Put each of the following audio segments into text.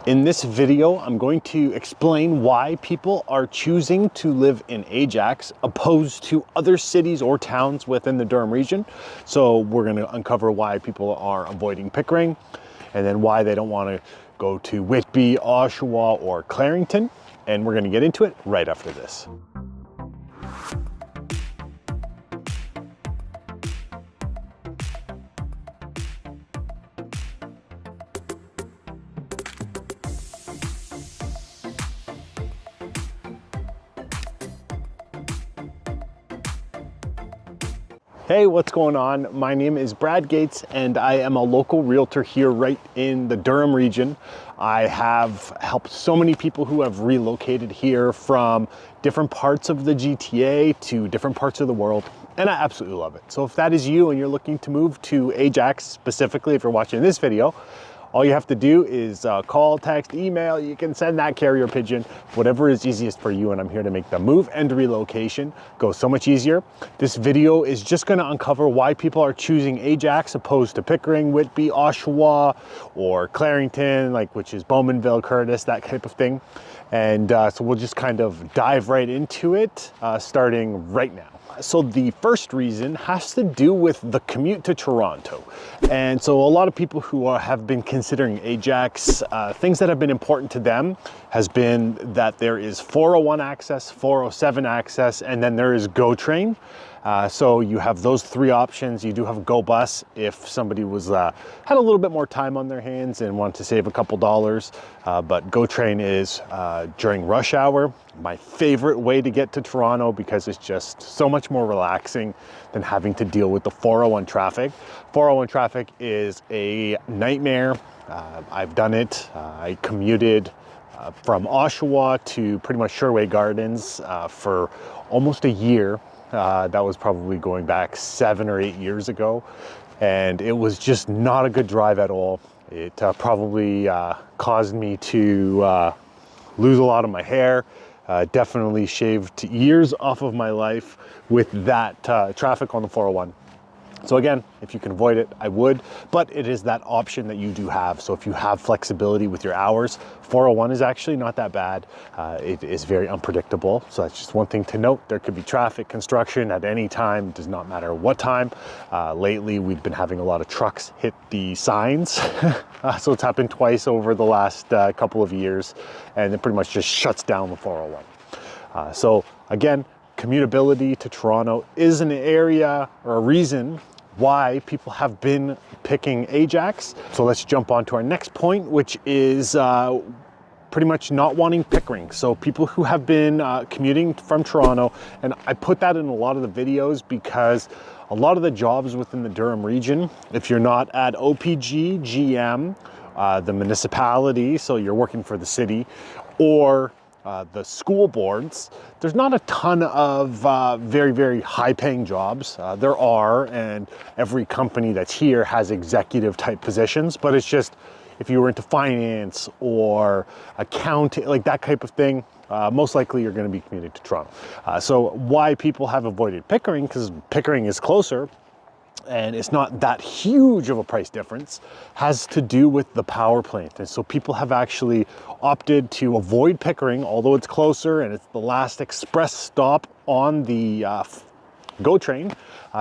In this video, I'm going to explain why people are choosing to live in Ajax opposed to other cities or towns within the Durham region. So we're going to uncover why people are avoiding Pickering, and then why they don't want to go to Whitby, Oshawa, or Clarington. And we're going to get into it right after this. Hey, what's going on? My name is Brad Goetz and I am a local realtor here right in the Durham region. I have helped so many people who have relocated here from different parts of the GTA to different parts of the world, and I absolutely love it. So if that is you and you're looking to move to Ajax, specifically if you're watching this video, all you have to do is call, text, email. You can send that carrier pigeon, whatever is easiest for you. And I'm here to make the move and relocation go so much easier. This video is just going to uncover why people are choosing Ajax opposed to Pickering, Whitby, Oshawa, or Clarington, which is Bowmanville, Curtis, that type of thing. And so we'll just kind of dive right into it, starting right now. So the first reason has to do with the commute to Toronto. And so a lot of people who have been considering Ajax, things that have been important to them has been that there is 401 access, 407 access, and then there is GO train. So you have those three options. You do have Go Bus if somebody was had a little bit more time on their hands and wanted to save a couple dollars. But Go Train is during rush hour my favorite way to get to Toronto because it's just so much more relaxing than having to deal with the 401 traffic. 401 traffic is a nightmare. I've done it. I commuted from Oshawa to pretty much Sherway Gardens for almost a year. That was probably going back 7 or 8 years ago, and it was just not a good drive at all. It probably caused me to lose a lot of my hair, definitely shaved years off of my life with that traffic on the 401. So again, if you can avoid it, I would, but it is that option that you do have. So if you have flexibility with your hours, 401 is actually not that bad. It is very unpredictable. So that's just one thing to note. There could be traffic, construction at any time. It does not matter what time. Lately, we've been having a lot of trucks hit the signs. So it's happened twice over the last couple of years, and it pretty much just shuts down the 401. So again, commutability to Toronto is an area or a reason why people have been picking Ajax. So let's jump on to our next point, which is pretty much not wanting Pickering. So people who have been commuting from Toronto, and I put that in a lot of the videos because a lot of the jobs within the Durham region, if you're not at OPG, GM, the municipality, so you're working for the city, or the school boards, there's not a ton of very, very high paying jobs. There are, and every company that's here has executive type positions, but it's just, if you were into finance or accounting, like that type of thing, most likely you're going to be commuting to Toronto. So why people have avoided Pickering, because Pickering is closer, and it's not that huge of a price difference, has to do with the power plant. And so people have actually opted to avoid Pickering, although it's closer and it's the last express stop on the GO train.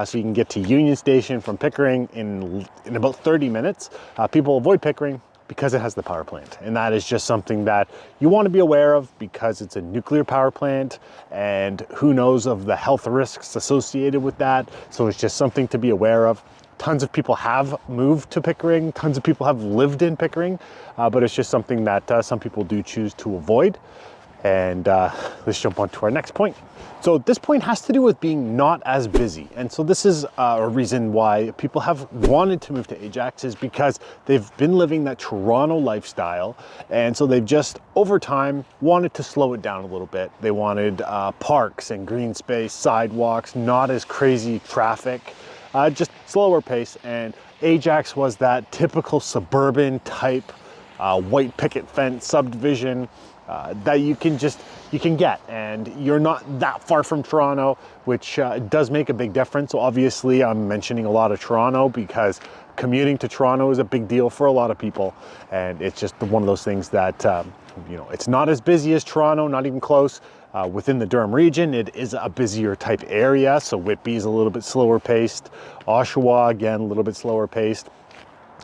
So you can get to Union Station from Pickering in about 30 minutes. People avoid Pickering because it has the power plant. And that is just something that you want to be aware of because it's a nuclear power plant, and who knows of the health risks associated with that. So it's just something to be aware of. Tons of people have moved to Pickering, tons of people have lived in Pickering, but it's just something that some people do choose to avoid. And let's jump on to our next point. So this point has to do with being not as busy. And so this is a reason why people have wanted to move to Ajax, is because they've been living that Toronto lifestyle. And so they've just, over time, wanted to slow it down a little bit. They wanted parks and green space, sidewalks, not as crazy traffic, just slower pace. And Ajax was that typical suburban type white picket fence subdivision that you can get, and you're not that far from Toronto, which does make a big difference. So obviously I'm mentioning a lot of Toronto because commuting to Toronto is a big deal for a lot of people, and it's just one of those things that it's not as busy as Toronto, not even close. Within the Durham region, it is a busier type area, so Whitby is a little bit slower paced. Oshawa, again, a little bit slower paced.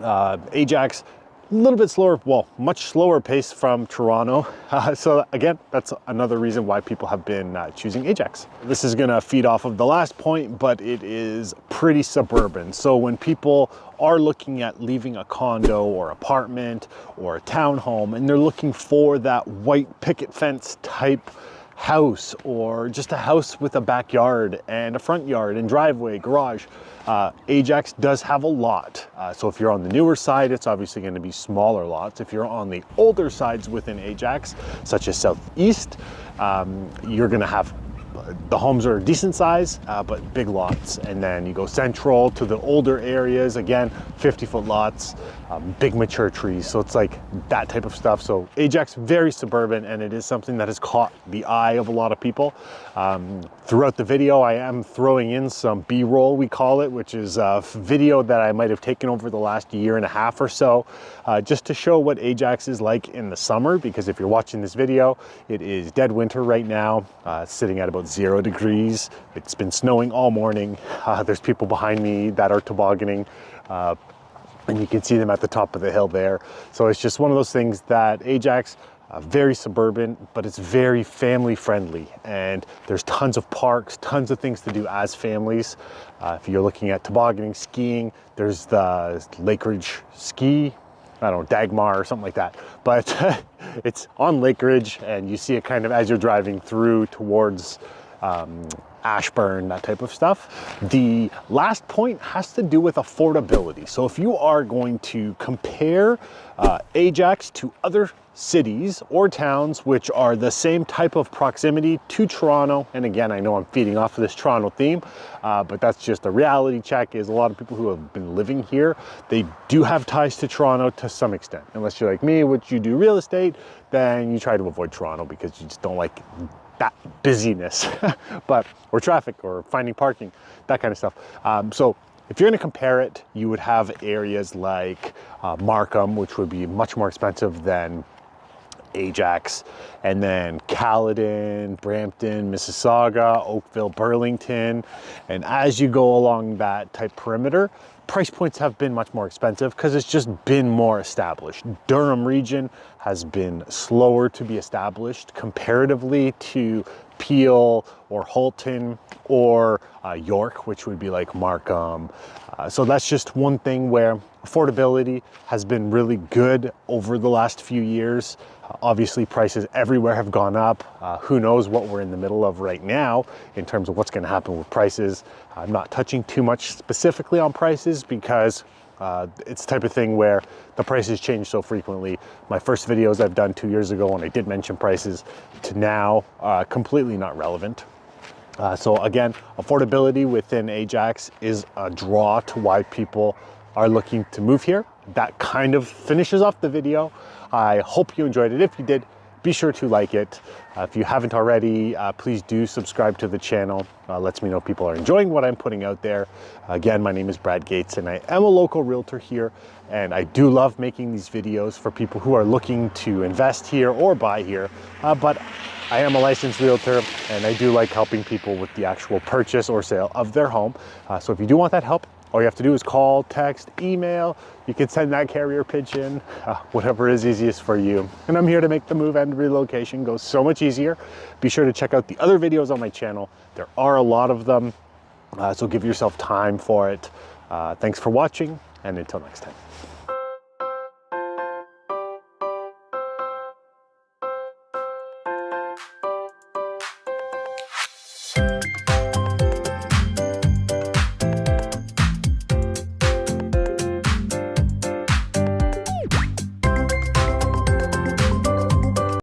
Ajax, a little bit slower, well, much slower pace from Toronto. So again, that's another reason why people have been choosing Ajax. This is gonna feed off of the last point, but it is pretty suburban. So when people are looking at leaving a condo or apartment or a townhome, and they're looking for that white picket fence type house, or just a house with a backyard and a front yard and driveway, garage, Ajax does have a lot. So if you're on the newer side, it's obviously going to be smaller lots. If you're on the older sides within Ajax, such as Southeast, you're going to have the homes are decent size, but big lots. And then you go central to the older areas, again, 50-foot lots, big mature trees. So it's like that type of stuff. So Ajax, very suburban, and it is something that has caught the eye of a lot of people. Throughout the video, I am throwing in some B-roll, we call it, which is a video that I might have taken over the last year and a half or so, just to show what Ajax is like in the summer. Because if you're watching this video, it is dead winter right now, sitting at about 0 degrees. It's been snowing all morning. There's people behind me that are tobogganing, and you can see them at the top of the hill there. So it's just one of those things that Ajax, very suburban, but it's very family friendly, and there's tons of parks, tons of things to do as families. If you're looking at tobogganing, skiing, there's the Lakeridge ski, I don't know, Dagmar or something like that, but it's on Lakeridge, and you see it kind of as you're driving through towards Ashburn, that type of stuff. The last point has to do with affordability. So if you are going to compare Ajax to other cities or towns which are the same type of proximity to Toronto, and again, I know I'm feeding off of this Toronto theme, but that's just a reality check, is a lot of people who have been living here, they do have ties to Toronto to some extent. Unless you're like me, which you do real estate, then you try to avoid Toronto because you just don't like that busyness, or traffic, or finding parking, that kind of stuff. So if you're going to compare it, you would have areas like Markham, which would be much more expensive than Ajax, and then Caledon, Brampton, Mississauga, Oakville, Burlington, and as you go along that type perimeter, price points have been much more expensive because it's just been more established. Durham region has been slower to be established comparatively to Peel or Halton or York, which would be like Markham. So that's just one thing where affordability has been really good over the last few years. Obviously, prices everywhere have gone up. Who knows what we're in the middle of right now in terms of what's going to happen with prices. I'm not touching too much specifically on prices because it's the type of thing where the prices change so frequently. My first videos I've done 2 years ago when I did mention prices to now, completely not relevant. So again, affordability within Ajax is a draw to why people are looking to move here. That kind of finishes off the video. I hope you enjoyed it. If you did, be sure to like it. If you haven't already, please do subscribe to the channel. Lets me know people are enjoying what I'm putting out there. Again, my name is Brad Goetz, and I am a local realtor here, and I do love making these videos for people who are looking to invest here or buy here. But I am a licensed realtor, and I do like helping people with the actual purchase or sale of their home. So if you do want that help, all you have to do is call, text, email. You can send that carrier pigeon, whatever is easiest for you. And I'm here to make the move and relocation go so much easier. Be sure to check out the other videos on my channel. There are a lot of them, so give yourself time for it. Thanks for watching, and until next time.